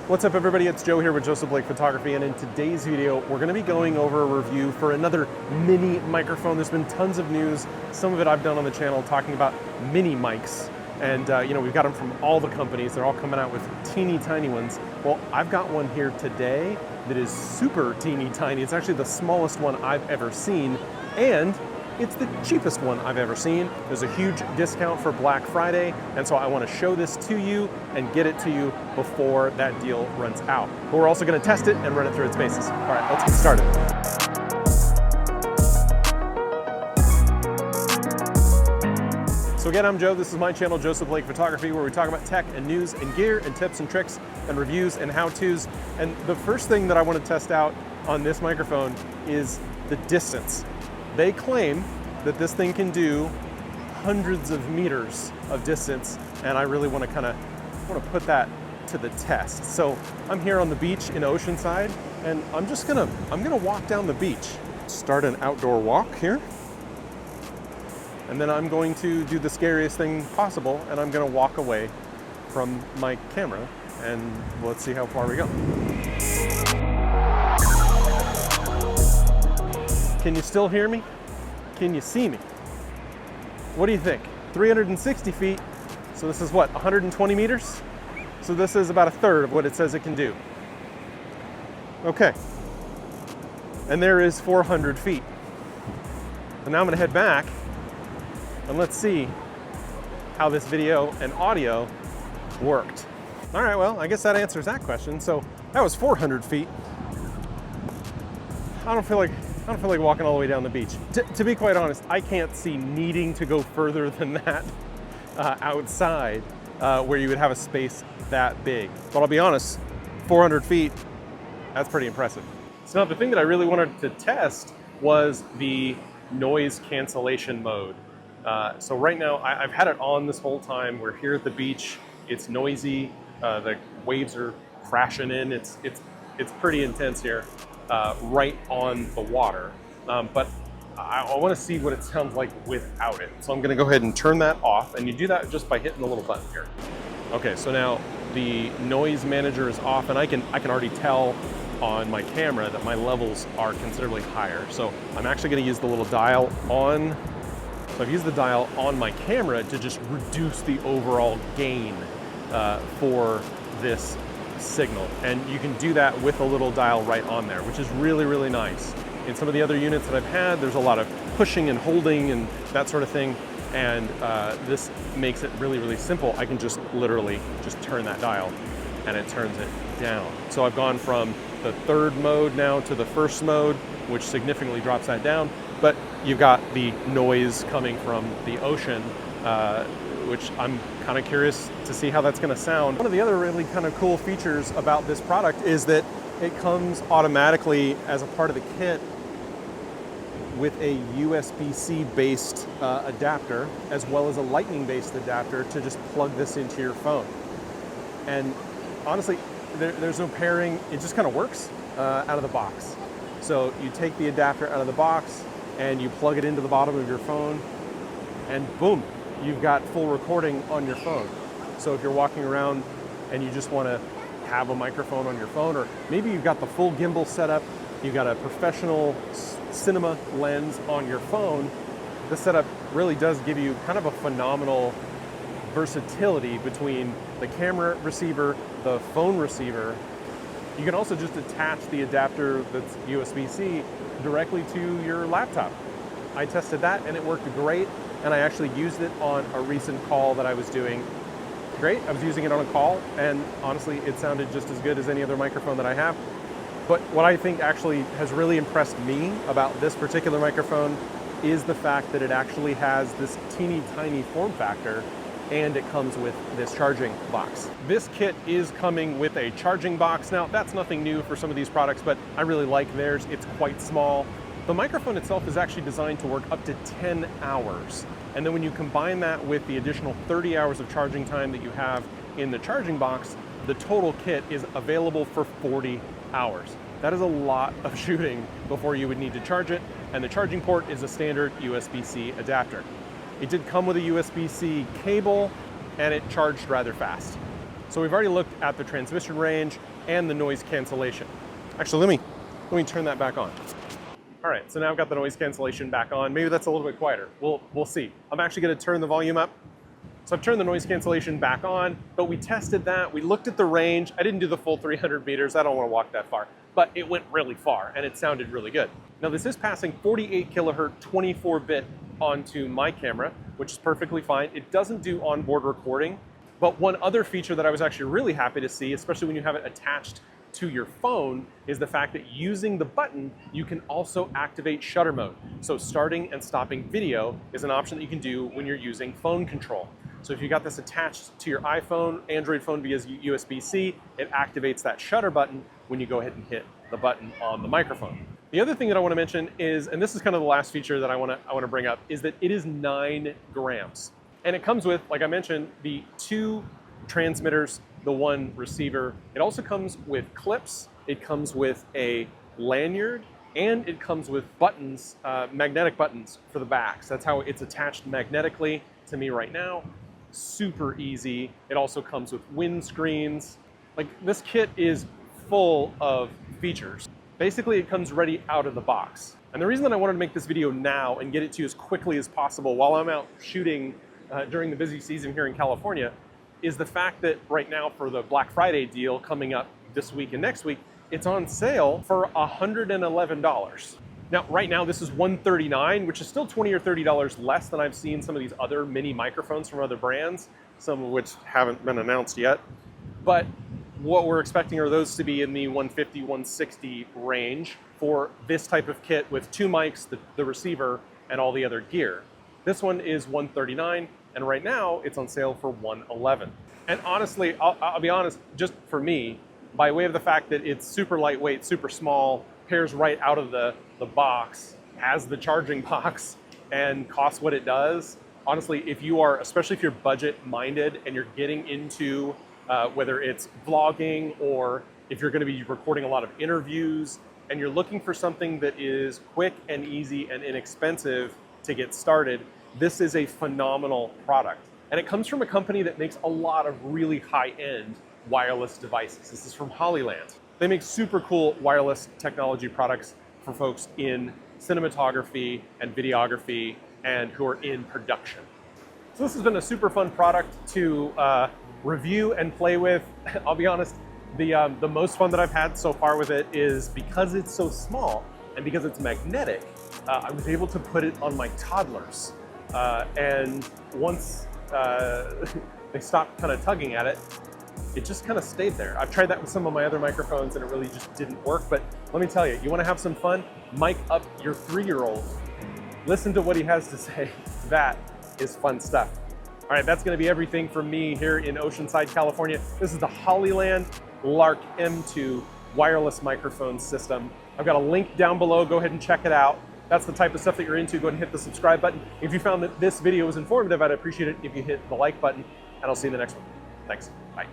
What's up everybody, it's Joe here with Joseph Blake Photography, and in today's video we're going to be going over a review for another mini microphone. There's been tons of news, some of it I've done on the channel talking about mini mics, and we've got them from all the companies. They're all coming out with teeny tiny ones. Well, I've got one here today that is super teeny tiny. It's actually the smallest one I've ever seen, and it's the cheapest one I've ever seen. There's a huge discount for Black Friday, and so I want to show this to you and get it to you before that deal runs out. But we're also going to test it and run it through its paces. All right, let's get started. So again, I'm Joe. This is my channel, Joseph Blake Photography, where we talk about tech and news and gear and tips and tricks and reviews and how-tos. And the first thing that I want to test out on this microphone is the distance. They claim that this thing can do hundreds of meters of distance, and I really want to put that to the test. So I'm here on the beach in Oceanside, and I'm gonna walk down the beach. Start an outdoor walk here, and then I'm going to do the scariest thing possible, and I'm gonna walk away from my camera, and let's see how far we go. Can you still hear me? Can you see me? What do you think? 360 feet, so this is what, 120 meters? So this is about a third of what it says it can do. Okay, and there is 400 feet. And now I'm gonna head back, and let's see how this video and audio worked. All right, well, I guess that answers that question. So that was 400 feet. I don't feel like walking all the way down the beach. To be quite honest, I can't see needing to go further than that outside where you would have a space that big. But I'll be honest, 400 feet, that's pretty impressive. So now the thing that I really wanted to test was the noise cancellation mode. So right now, I've had it on this whole time. We're here at the beach. It's noisy. The waves are crashing in. It's pretty intense here. Right on the water, but I want to see what it sounds like without it. So I'm going to go ahead and turn that off, and you do that just by hitting the little button here. Okay, so now the noise manager is off, and I can already tell on my camera that my levels are considerably higher. So I'm actually going to use the little dial on. So I've used the dial on my camera to just reduce the overall gain for this signal, and you can do that with a little dial right on there, which is really, really nice. In some of the other units that I've had, there's a lot of pushing and holding and that sort of thing, and this makes it really, really simple. I can just literally just turn that dial and it turns it down. So I've gone from the third mode now to the first mode, which significantly drops that down, but you've got the noise coming from the ocean, which I'm kind of curious to see how that's going to sound. One of the other really kind of cool features about this product is that it comes automatically as a part of the kit with a USB-C based adapter, as well as a lightning based adapter to just plug this into your phone. And honestly, there's no pairing. It just kind of works out of the box. So you take the adapter out of the box and you plug it into the bottom of your phone, and boom, you've got full recording on your phone. So if you're walking around and you just want to have a microphone on your phone, or maybe you've got the full gimbal setup, you've got a professional cinema lens on your phone, this setup really does give you kind of a phenomenal versatility between the camera receiver, the phone receiver. You can also just attach the adapter that's USB-C directly to your laptop. I tested that and it worked great. And I actually used it on a recent call that I was doing. Great, I was using it on a call, and honestly, it sounded just as good as any other microphone that I have. But what I think actually has really impressed me about this particular microphone is the fact that it actually has this teeny tiny form factor, and it comes with this charging box. This kit is coming with a charging box. Now, that's nothing new for some of these products, but I really like theirs. It's quite small. The microphone itself is actually designed to work up to 10 hours. And then when you combine that with the additional 30 hours of charging time that you have in the charging box, the total kit is available for 40 hours. That is a lot of shooting before you would need to charge it, and the charging port is a standard USB-C adapter. It did come with a USB-C cable, and it charged rather fast. So we've already looked at the transmission range. and the noise cancellation. Actually, let me turn that back on. All right, so now I've got the noise cancellation back on. Maybe that's a little bit quieter. We'll see. I'm actually gonna turn the volume up. So I've turned the noise cancellation back on, but we tested that. We looked at the range. I didn't do the full 300 meters. I don't wanna walk that far, but it went really far and it sounded really good. Now this is passing 48 kilohertz 24-bit onto my camera, which is perfectly fine. It doesn't do onboard recording, but one other feature that I was actually really happy to see, especially when you have it attached to your phone, is the fact that using the button, you can also activate shutter mode. So starting and stopping video is an option that you can do when you're using phone control. So if you got this attached to your iPhone, Android phone via USB-C, it activates that shutter button when you go ahead and hit the button on the microphone. The other thing that I want to mention is, and this is kind of the last feature that I want to bring up, is that it is 9 grams. And it comes with, like I mentioned, the 2 transmitters, the 1 receiver. It also comes with clips, it comes with a lanyard, and it comes with buttons, magnetic buttons for the back. So that's how it's attached magnetically to me right now. Super easy. It also comes with windscreens. Like, this kit is full of features. Basically, it comes ready out of the box. And the reason that I wanted to make this video now and get it to you as quickly as possible while I'm out shooting during the busy season here in California is the fact that right now, for the Black Friday deal coming up this week and next week, it's on sale for $111. Now, right now, this is $139, which is still $20 or $30 less than I've seen some of these other mini microphones from other brands, some of which haven't been announced yet. But what we're expecting are those to be in the $150, $160 range for this type of kit with 2 mics, the receiver, and all the other gear. This one is $139, and right now it's on sale for $111. And honestly, I'll be honest, just for me, by way of the fact that it's super lightweight, super small, pairs right out of the box, has the charging box, and costs what it does, honestly, if you are, especially if you're budget minded and you're getting into whether it's vlogging or if you're going to be recording a lot of interviews and you're looking for something that is quick and easy and inexpensive to get started, this is a phenomenal product. And it comes from a company that makes a lot of really high-end wireless devices. This is from Hollyland. They make super cool wireless technology products for folks in cinematography and videography and who are in production. So this has been a super fun product to review and play with. I'll be honest, the most fun that I've had so far with it is because it's so small and because it's magnetic, I was able to put it on my toddlers. And once they stopped kind of tugging at it, it just kind of stayed there. I've tried that with some of my other microphones and it really just didn't work. But let me tell you, you want to have some fun? Mic up your 3-year-old. Listen to what he has to say. That is fun stuff. All right, that's going to be everything from me here in Oceanside, California. This is the Hollyland Lark M2 wireless microphone system. I've got a link down below. Go ahead and check it out. That's the type of stuff that you're into. Go ahead and hit the subscribe button. If you found that this video was informative, I'd appreciate it if you hit the like button, and I'll see you in the next one. Thanks. Bye.